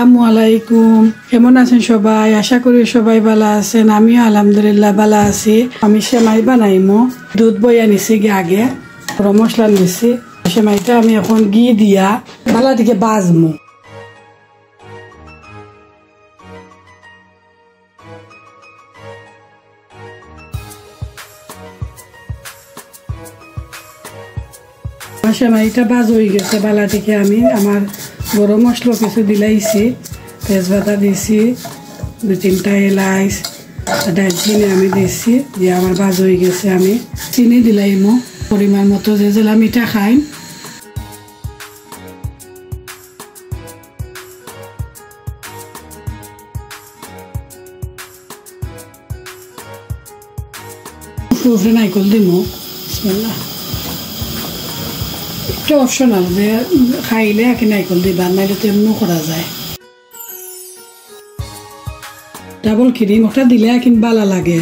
আসসালামু আলাইকুম। কেমন আছেন সবাই? আশা করি সবাই ভালো আছেন। আমিও আলহামদুলিল্লাহ ভালো আছি। আমি সেমাই বানাইমো। দুধ বইয়া নিছি আগে, গরম মশলা নিছি। সেমাইটা আমি এখন ঘি দিয়া ভালো দিকে বাজমু। সেমাইটা বাজ হয়ে গেছে বালা থেকে আমি আমার গরম মশলা কিছু দিলাইছি, তেজপাতা দিছি, 2-3টা এলাচ, দারচিনি আমি দিছি দিয়ে আমার বাজ হয়ে গেছে। আমি চিনি দিলাইমো পরিমাণ মতো, যে জেলা মিঠা খাই। উপরে নাইকল দিমো। বিসমিল্লাহ। একটু অপশনাল, যে খাইলে আর কি নাইকল দিবা, নাইলে তো এমনিও করা যায়। ডাবল ক্রিম ওটা দিলে এখন ভালো লাগে।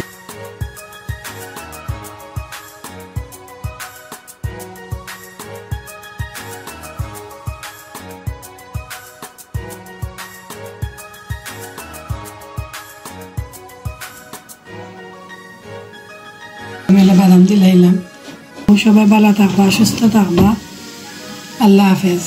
মেলা বাদাম দিলাইলাম। সবাই ভালো থাকবা, সুস্থ থাকবা। আল্লাহ হাফেজ।